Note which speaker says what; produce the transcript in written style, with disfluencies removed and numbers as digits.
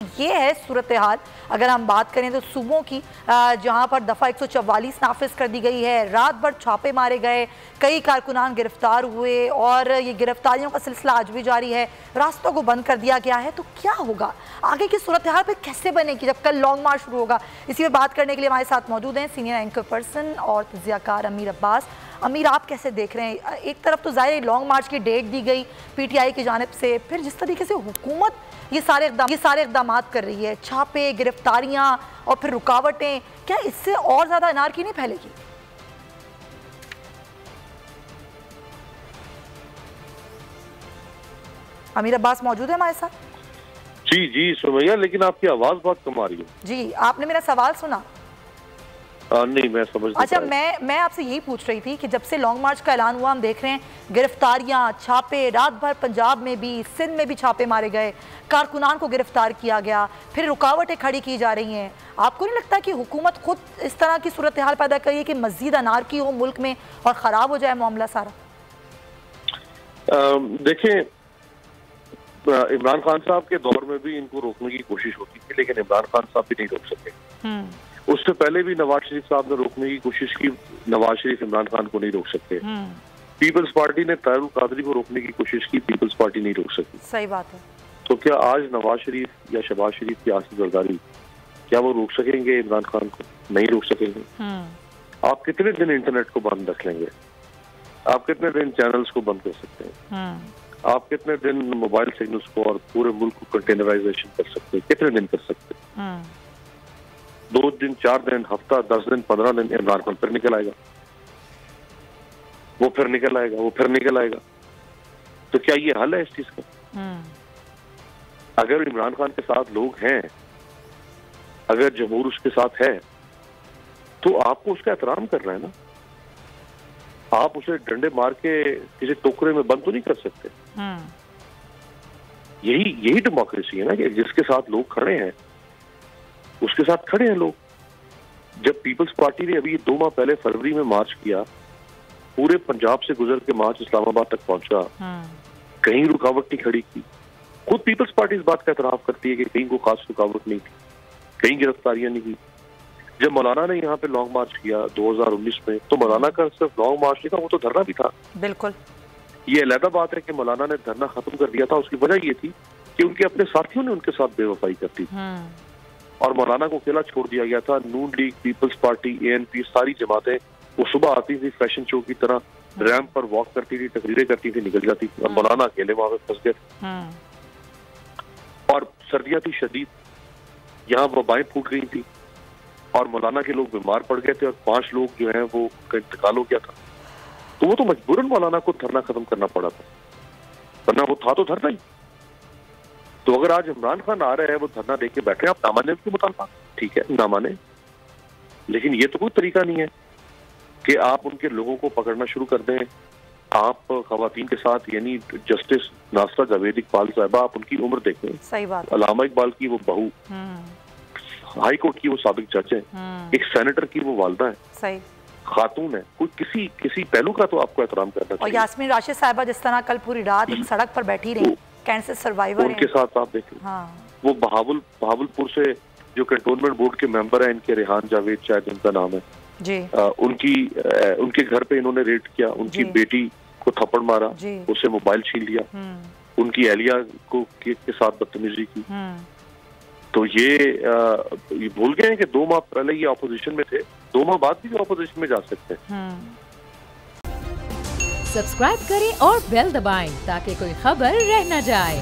Speaker 1: ये है सूरत हाल। अगर हम बात करें तो सूबों की, जहां पर दफ़ा 144 नाफिज कर दी गई है, रात भर छापे मारे गए, कई कारकुनान गिरफ्तार हुए और ये गिरफ्तारियों का सिलसिला आज भी जारी है। रास्तों को बंद कर दिया गया है। तो क्या होगा आगे की सूरत हाल पर, कैसे बनेगी जब कल लॉन्ग मार्च शुरू होगा? इसी पर बात करने के लिए हमारे साथ मौजूद हैं सीनियर एंकर पर्सन और तज्जियाकार अमीर अब्बास। अमीर, आप कैसे देख रहे हैं? एक तरफ तो ज़ाहिर लॉन्ग मार्च की डेट दी गई PTI की जानिब से, फिर जिस तरीके से हुकूमत ये सारे इक़दाम कर रही है, छापे, गिरफ्तारियां और फिर रुकावटें, क्या इससे और ज़्यादा अनारकी नहीं फैलेगी? अमीर अब्बास मौजूद है हमारे साथ?
Speaker 2: जी जी सुमैया, लेकिन आपकी आवाज़ बहुत कम आ रही है।
Speaker 1: जी, आपने मेरा सवाल सुना?
Speaker 2: नहीं, मैं समझ नहीं।
Speaker 1: अच्छा, मैं आपसे यही पूछ रही थी कि जब से लॉन्ग मार्च का ऐलान हुआ, हम देख रहे हैं गिरफ्तारियां, छापे, रात भर पंजाब में भी, सिंध में भी छापे मारे गए, कारकुनान को गिरफ्तार किया गया, फिर रुकावटें खड़ी की जा रही हैं। आपको नहीं लगता कि हुकूमत खुद इस तरह की सूरत हाल पैदा करिए कि मजीद अनारकी हो मुल्क में और ख़राब हो जाए मामला सारा?
Speaker 2: देखें, इमरान खान साहब के दौर में भी इनको रोकने की कोशिश होती थी, लेकिन इमरान खान साहब भी नहीं रोक सके। उससे पहले भी नवाज शरीफ साहब ने रोकने की कोशिश की, नवाज शरीफ इमरान खान को नहीं रोक सकते। पीपल्स पार्टी ने तारुल कादरी को रोकने की कोशिश की, पीपल्स पार्टी नहीं रोक सकी।
Speaker 1: सही बात है।
Speaker 2: तो क्या आज नवाज शरीफ या शहबाज शरीफ की आसिफ जरदारी, क्या वो रोक सकेंगे इमरान खान को? नहीं रोक सकेंगे। आप कितने दिन इंटरनेट को बंद रख लेंगे? आप कितने दिन चैनल्स को बंद कर सकते हैं? आप कितने दिन मोबाइल सिग्नल्स को और पूरे मुल्क को कंटेनराइजेशन कर सकते हैं? कितने दिन कर सकते हैं? 2 दिन, 4 दिन, हफ्ता, 10 दिन, 15 दिन, इमरान खान फिर निकल आएगा, वो फिर निकल आएगा, वो फिर निकल आएगा। तो क्या ये हल है इस चीज का? अगर इमरान खान के साथ लोग हैं, अगर जमहूर उसके साथ है, तो आपको उसका एहतराम करना है ना। आप उसे डंडे मार के किसी टोकरे में बंद तो नहीं कर सकते। यही डेमोक्रेसी है ना, कि जिसके साथ लोग खड़े हैं उसके साथ खड़े हैं लोग। जब पीपल्स पार्टी ने अभी 2 माह पहले फरवरी में मार्च किया, पूरे पंजाब से गुजर के मार्च इस्लामाबाद तक पहुंचा, कहीं रुकावट नहीं खड़ी की। खुद पीपल्स पार्टी इस बात का एतराफ करती है कि कहीं को खास रुकावट नहीं थी, कहीं गिरफ्तारियां नहीं की। जब मौलाना ने यहाँ पे लॉन्ग मार्च किया 2019 में, तो मौलाना का सिर्फ लॉन्ग मार्च नहीं था, वो तो धरना भी था।
Speaker 1: बिल्कुल,
Speaker 2: ये अलग बात है कि मौलाना ने धरना खत्म कर दिया था। उसकी वजह ये थी कि उनके अपने साथियों ने उनके साथ बेवफाई करती थी और मौलाना को अकेला छोड़ दिया गया था। नून लीग, पीपल्स पार्टी, ANP, सारी जमातें वो सुबह आती थी, फैशन शो की तरह रैंप पर वॉक करती थी, तकरीरें करती थी, निकल जाती थी, और मौलाना अकेले वहां पे फंस गए थे। और सर्दियां थी शदीद, यहाँ वबाएं फूट गई थी और मौलाना के लोग बीमार पड़ गए थे और 5 लोग जो है वो का इंतकाल हो गया था। तो वो तो मजबूरन मौलाना को धरना खत्म करना पड़ा था, वरना वो था तो धरना ही। तो अगर आज इमरान खान आ रहे हैं, वो धरना देके बैठे हैं, आप ना माने उनके मुतालबा, ठीक है ना माने, लेकिन ये तो कोई तरीका नहीं है कि आप उनके लोगों को पकड़ना शुरू कर दें। आप खवातीन के साथ, यानी जस्टिस नासरा जावेद इकबाल साहबा, आप उनकी उम्र देखें।
Speaker 1: सही बात।
Speaker 2: अलामा इकबाल की वो बहू, हाई कोर्ट की वो साबिक जज है, एक सेनेटर की वो वालदा है, सही खातून है। कोई किसी पहलू का तो आपको एहतराम करना चाहिए।
Speaker 1: और यास्मीन राशिद साहिबा जिस तरह कल पूरी रात एक सड़क पर बैठी रही, कैंसर सर्वाइवर,
Speaker 2: उनके साथ आप देखें। वो बहावलपुर से जो कंटोनमेंट बोर्ड के मेंबर हैं, इनके रेहान जावेद शायद इनका नाम है जी, उनके घर पे इन्होंने रेड किया, उनकी बेटी को थप्पड़ मारा, उसे मोबाइल छीन लिया, उनकी एहलिया को के साथ बदतमीजी की। तो ये भूल गए हैं कि 2 माह पहले ये ऑपोजिशन में थे, 2 माह बाद भी ऑपोजिशन में जा सकते हैं।
Speaker 3: सब्सक्राइब करें और बेल दबाएं ताकि कोई खबर रह न जाए।